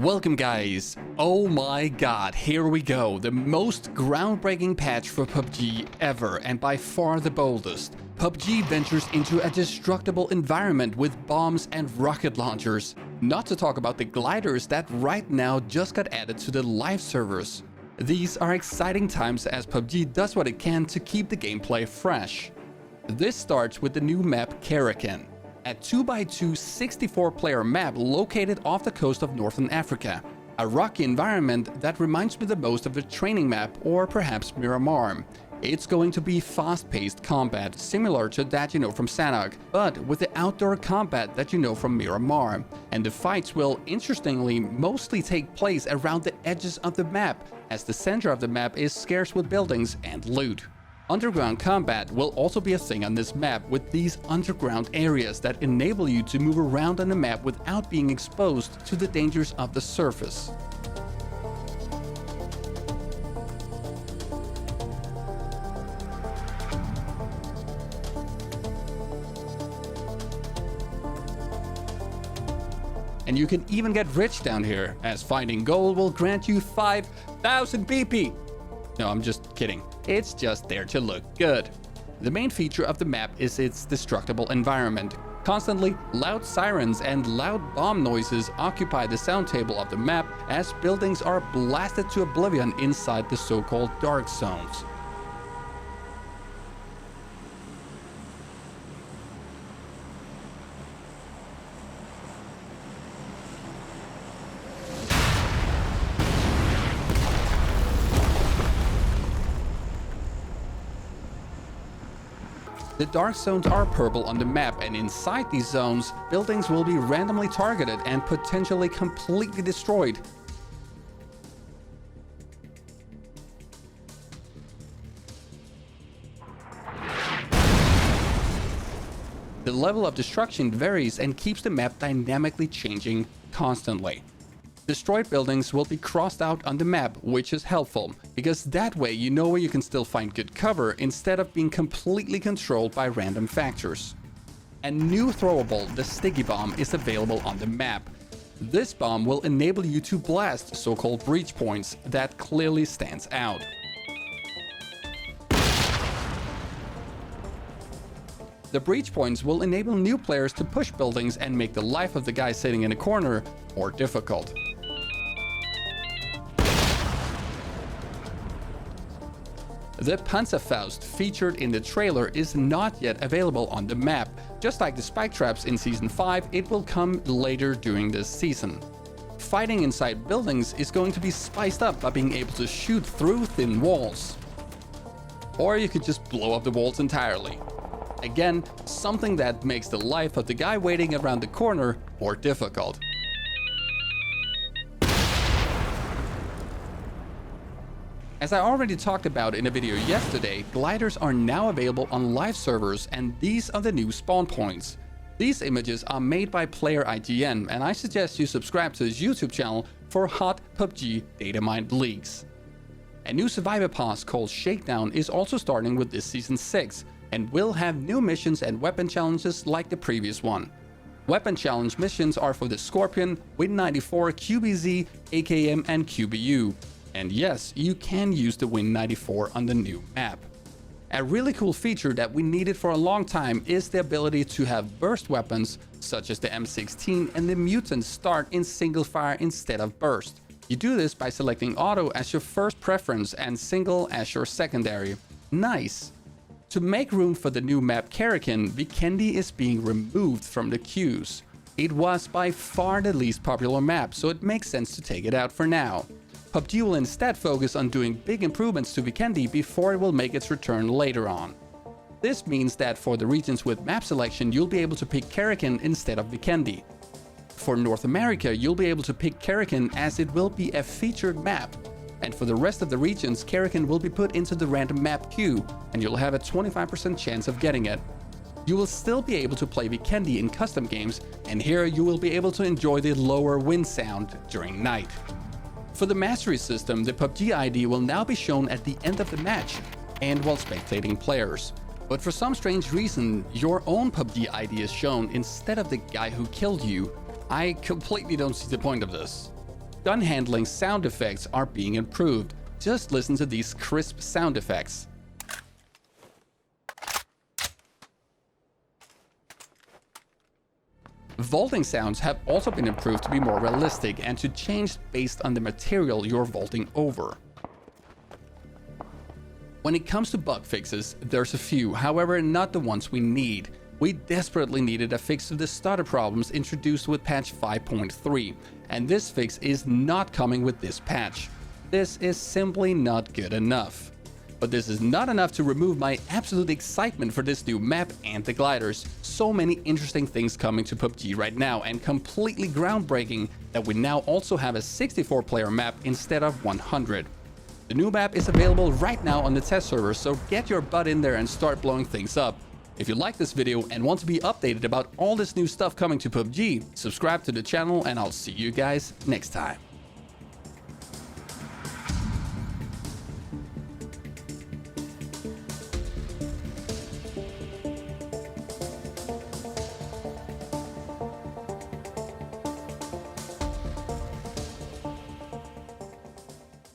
Welcome guys! Oh my god, here we go, the most groundbreaking patch for PUBG ever and by far the boldest. PUBG ventures into a destructible environment with bombs and rocket launchers. Not to talk about the gliders that right now just got added to the live servers. These are exciting times as PUBG does what it can to keep the gameplay fresh. This starts with the new map Karakin, a 2x2 64-player map located off the coast of Northern Africa. A rocky environment that reminds me the most of a training map or perhaps Miramar. It's going to be fast-paced combat, similar to that you know from Sanhok, but with the outdoor combat that you know from Miramar. And the fights will, interestingly, mostly take place around the edges of the map, as the center of the map is scarce with buildings and loot. Underground combat will also be a thing on this map, with these underground areas that enable you to move around on the map without being exposed to the dangers of the surface. And you can even get rich down here, as finding gold will grant you 5,000 BP. No, I'm just kidding. It's just there to look good. The main feature of the map is its destructible environment. Constantly, loud sirens and loud bomb noises occupy the sound table of the map as buildings are blasted to oblivion inside the so-called dark zones. The dark zones are purple on the map, and inside these zones, buildings will be randomly targeted and potentially completely destroyed. The level of destruction varies and keeps the map dynamically changing constantly. Destroyed buildings will be crossed out on the map, which is helpful, because that way you know where you can still find good cover instead of being completely controlled by random factors. A new throwable, the sticky bomb, is available on the map. This bomb will enable you to blast so-called breach points that clearly stands out. The breach points will enable new players to push buildings and make the life of the guy sitting in a corner more difficult. The Panzerfaust featured in the trailer is not yet available on the map. Just like the spike traps in Season 5, it will come later during this season. Fighting inside buildings is going to be spiced up by being able to shoot through thin walls. Or you could just blow up the walls entirely. Again, something that makes the life of the guy waiting around the corner more difficult. As I already talked about in a video yesterday, gliders are now available on live servers, and these are the new spawn points. These images are made by player IGN, and I suggest you subscribe to his YouTube channel for hot PUBG data mined leaks. A new survivor pass called Shakedown is also starting with this Season 6, and will have new missions and weapon challenges like the previous one. Weapon challenge missions are for the Scorpion, Win94, QBZ, AKM and QBU. And yes, you can use the Win94 on the new map. A really cool feature that we needed for a long time is the ability to have burst weapons, such as the M16 and the Mutant, start in single fire instead of burst. You do this by selecting auto as your first preference and single as your secondary. Nice! To make room for the new map Karakin, Vikendi is being removed from the queues. It was by far the least popular map, so it makes sense to take it out for now. PUBG will instead focus on doing big improvements to Vikendi before it will make its return later on. This means that for the regions with map selection, you'll be able to pick Karakin instead of Vikendi. For North America, you'll be able to pick Karakin as it will be a featured map. And for the rest of the regions, Karakin will be put into the random map queue, and you'll have a 25% chance of getting it. You will still be able to play Vikendi in custom games, and here you will be able to enjoy the lower wind sound during night. For the mastery system, the PUBG ID will now be shown at the end of the match and while spectating players. But for some strange reason, your own PUBG ID is shown instead of the guy who killed you. I completely don't see the point of this. gun handling sound effects are being improved. Just listen to these crisp sound effects. Vaulting sounds have also been improved to be more realistic and to change based on the material you're vaulting over. When it comes to bug fixes, there's a few, however not the ones we need. We desperately needed a fix to the stutter problems introduced with patch 5.3, and this fix is not coming with this patch. This is simply not good enough. But this is not enough to remove my absolute excitement for this new map and the gliders. So many interesting things coming to PUBG right now, and completely groundbreaking that we now also have a 64-player map instead of 100. The new map is available right now on the test server, so get your butt in there and start blowing things up. If you like this video and want to be updated about all this new stuff coming to PUBG, subscribe to the channel and I'll see you guys next time.